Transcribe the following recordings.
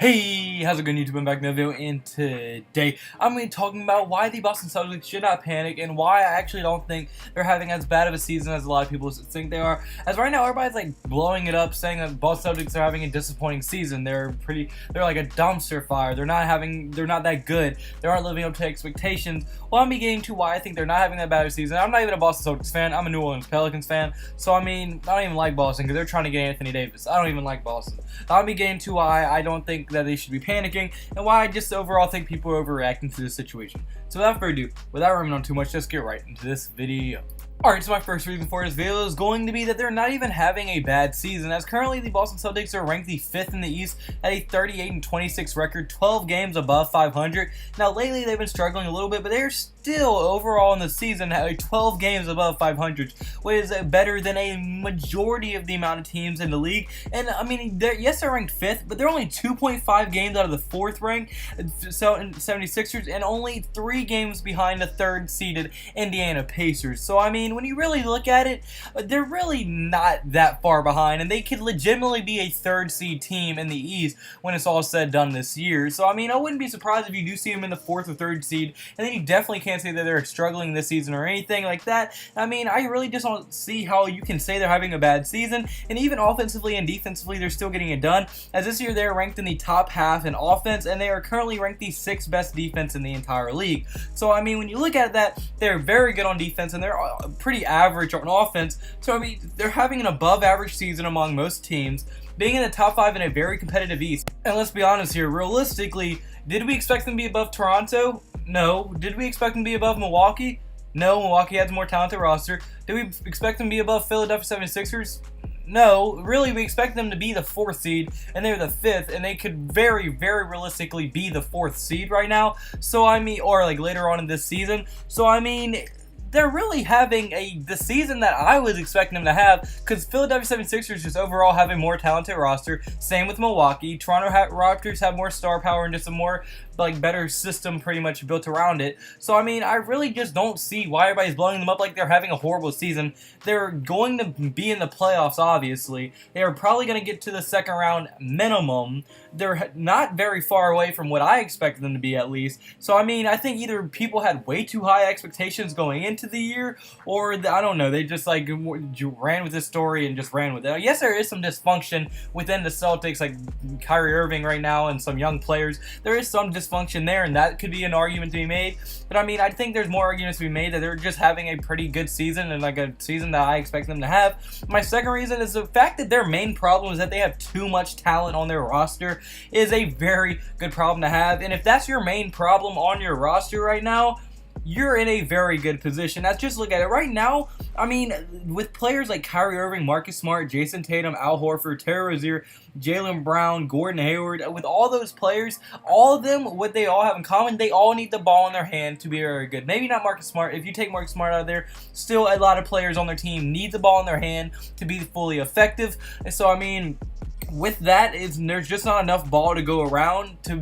Hey, how's it going, YouTube? I'm back in the video, and today I'm going to be talking about why the Boston Celtics should not panic and why I actually don't think they're having as bad of a season as a lot of people think they are. As right now, everybody's like blowing it up, saying that Boston Celtics are having a disappointing season. They're like a dumpster fire. They're not that good. They aren't living up to expectations. Well, I'm beginning to why I think they're not having that bad of a season. I'm not even a Boston Celtics fan. I'm a New Orleans Pelicans fan. So I mean, I don't even like Boston because they're trying to get Anthony Davis. I don't even like Boston. I'm beginning to why I don't think that they should be panicking, and why I just overall think people are overreacting to this situation. So without further ado, without rambling on too much, let's get right into this video. Alright, so my first reason for this video is going to be that they're not even having a bad season, as currently the Boston Celtics are ranked the 5th in the East at a 38-26 record, 12 games above 500. Now lately they've been struggling a little bit, but they're still overall in the season at 12 games above 500, which is better than a majority of the amount of teams in the league. And I mean, yes, they're ranked 5th, but they're only 2.5 games out of the 4th rank, so 76ers, and only 3 games behind the 3rd seeded Indiana Pacers. So I mean, when you really look at it, they're really not that far behind, and they could legitimately be a 3rd seed team in the East when it's all said and done this year. So I mean, I wouldn't be surprised if you do see them in the 4th or 3rd seed, and then you definitely can't say that they're struggling this season or anything like that. I mean, I really just don't see how you can say they're having a bad season, and even offensively and defensively, they're still getting it done, as this year they're ranked in the top half in offense, and they are currently ranked the 6th best defense in the entire league. So I mean, when you look at that, they're very good on defense, and they're pretty average on offense. So I mean, they're having an above average season among most teams, being in the top 5 in a very competitive East. And let's be honest here, realistically, did we expect them to be above Toronto? No. Did we expect them to be above Milwaukee? No. Milwaukee has a more talented roster. Did we expect them to be above Philadelphia 76ers? No. Really, we expect them to be the 4th seed, and they're the 5th, and they could very, very realistically be the 4th seed right now. So I mean, or like later on in this season. So I mean, they're really having the season that I was expecting them to have, because Philadelphia 76ers just overall have a more talented roster. Same with Milwaukee. Toronto Raptors have more star power and just a more better system pretty much built around it. So I mean, I really just don't see why everybody's blowing them up like they're having a horrible season. They're going to be in the playoffs, obviously. They are probably going to get to the 2nd round minimum. They're not very far away from what I expected them to be, at least. So I mean, I think either people had way too high expectations going into the year, or I don't know, they just like ran with this story and just ran with it. Yes, there is some dysfunction within the Celtics, like Kyrie Irving right now and some young players. There is some dysfunction there, and that could be an argument to be made. But I mean, I think there's more arguments to be made that they're just having a pretty good season, and like a season that I expect them to have. My second reason is the fact that their main problem is that they have too much talent on their roster is a very good problem to have. And if that's your main problem on your roster right now, you're in a very good position. Let's just look at it right now. I mean, with players like Kyrie Irving, Marcus Smart, Jason Tatum, Al Horford, Terry Rozier, Jaylen Brown, Gordon Hayward, with all those players, all of them, what they all have in common, they all need the ball in their hand to be very good. Maybe not Marcus Smart. If you take Marcus Smart out of there, still a lot of players on their team need the ball in their hand to be fully effective. And so, I mean, with that, there's just not enough ball to go around to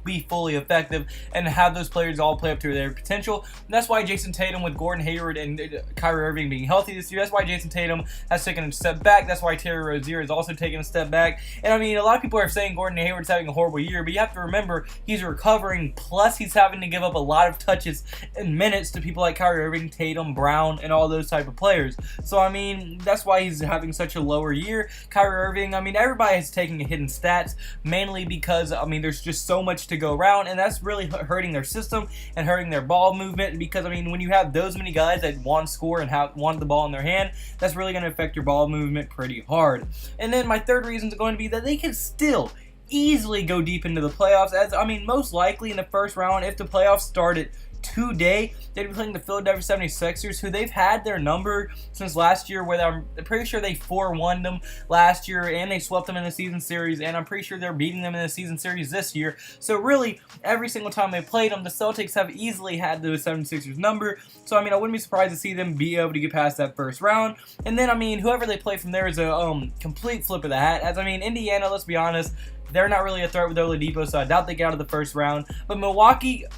be fully effective and have those players all play up to their potential. And that's why Jason Tatum, with Gordon Hayward and Kyrie Irving being healthy this year, that's why Jason Tatum has taken a step back. That's why Terry Rozier has also taken a step back. And I mean, a lot of people are saying Gordon Hayward's having a horrible year, but you have to remember he's recovering, plus he's having to give up a lot of touches and minutes to people like Kyrie Irving, Tatum, Brown, and all those type of players. So I mean, that's why he's having such a lower year. Kyrie Irving, I mean, everybody is taking a hit in stats, mainly because, I mean, there's just so much to go around, and that's really hurting their system and hurting their ball movement, because, I mean, when you have those many guys that want to score and want the ball in their hand, that's really going to affect your ball movement pretty hard. And then my third reason is going to be that they can still easily go deep into the playoffs, as, I mean, most likely in the 1st round, if the playoffs started today, they'd be playing the Philadelphia 76ers, who they've had their number since last year, where I'm pretty sure they 4-1 them last year, and they swept them in the season series, and I'm pretty sure they're beating them in the season series this year. So really, every single time they played them, the Celtics have easily had the 76ers number. So I mean, I wouldn't be surprised to see them be able to get past that 1st round. And then, I mean, whoever they play from there is a complete flip of the hat, as I mean, Indiana, let's be honest, they're not really a threat with Oladipo, so I doubt they get out of the first round. But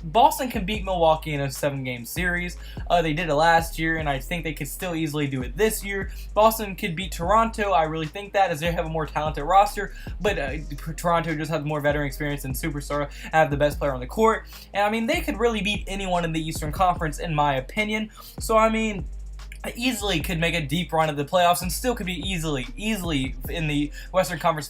Boston can beat Milwaukee in a 7-game series. They did it last year, and I think they could still easily do it this year. Boston could beat Toronto. I really think that, as they have a more talented roster, but Toronto just has more veteran experience and superstar, have the best player on the court. And I mean, they could really beat anyone in the Eastern Conference, in my opinion. So I mean, easily could make a deep run of the playoffs and still could be easily in the Eastern Conference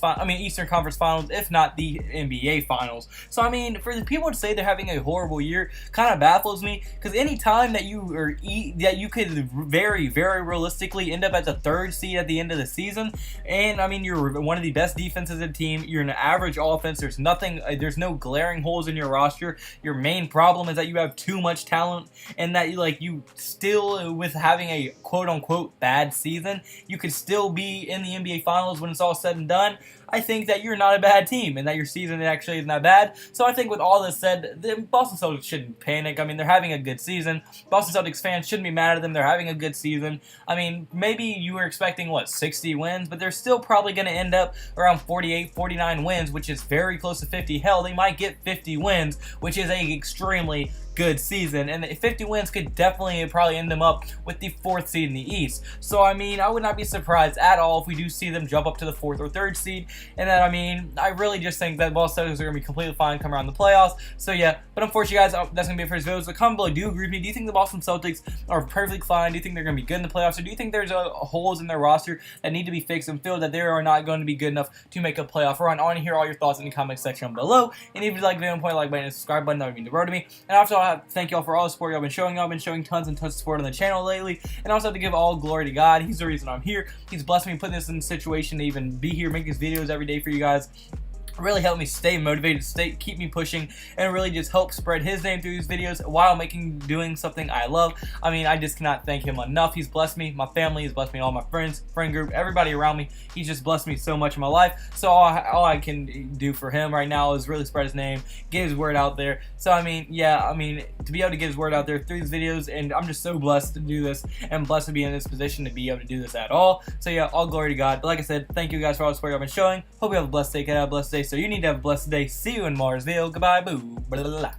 Finals, if not the NBA Finals. So I mean, for the people to say they're having a horrible year kind of baffles me, because any time that you could very, very realistically end up at the 3rd seed at the end of the season, and I mean, you're one of the best defenses in the team, you're an average offense, there's no glaring holes in your roster. Your main problem is that you have too much talent, and that you still, with having a quote-unquote bad season, you could still be in the NBA Finals when it's all said and done. I think that you're not a bad team and that your season actually isn't that bad. So I think with all this said, the Boston Celtics shouldn't panic. I mean, they're having a good season. Boston Celtics fans shouldn't be mad at them. They're having a good season. I mean, maybe you were expecting, 60 wins, but they're still probably going to end up around 48, 49 wins, which is very close to 50. Hell, they might get 50 wins, which is a extremely good season, and 50 wins could definitely probably end them up with the 4th seed in the East. So I mean, I would not be surprised at all if we do see them jump up to the 4th or 3rd seed, and then I mean, I really just think that Boston Celtics are going to be completely fine come around the playoffs. So yeah, but unfortunately guys, that's going to be it for this video. So comment below, do you agree with me? Do you think the Boston Celtics are perfectly fine? Do you think they're going to be good in the playoffs, or do you think there's holes in their roster that need to be fixed and feel that they are not going to be good enough to make a playoff run? I want to hear all your thoughts in the comment section below, and if you like the video, point like button and subscribe button, that would mean the road to me. And also, thank you all for all the support y'all been showing. Y'all been showing tons and tons of support on the channel lately, and I also have to give all glory to God. He's the reason I'm here. He's blessed me, putting this in a situation to even be here, make these videos every day for you guys. Really help me stay motivated, keep me pushing, and really just help spread his name through these videos while doing something I love. I mean, I just cannot thank him enough. He's blessed me, my family, he's blessed me, all my friends, friend group, everybody around me. He's just blessed me so much in my life. So all I can do for him right now is really spread his name, get his word out there. So I mean, yeah, I mean, to be able to get his word out there through these videos, and I'm just so blessed to do this, and blessed to be in this position to be able to do this at all. So yeah, all glory to God. But like I said, thank you guys for all the support y'all been showing. Hope you have a blessed day. Have a blessed day. So you need to have a blessed day. See you in Mars video. Goodbye. Boo. Blah, blah, blah.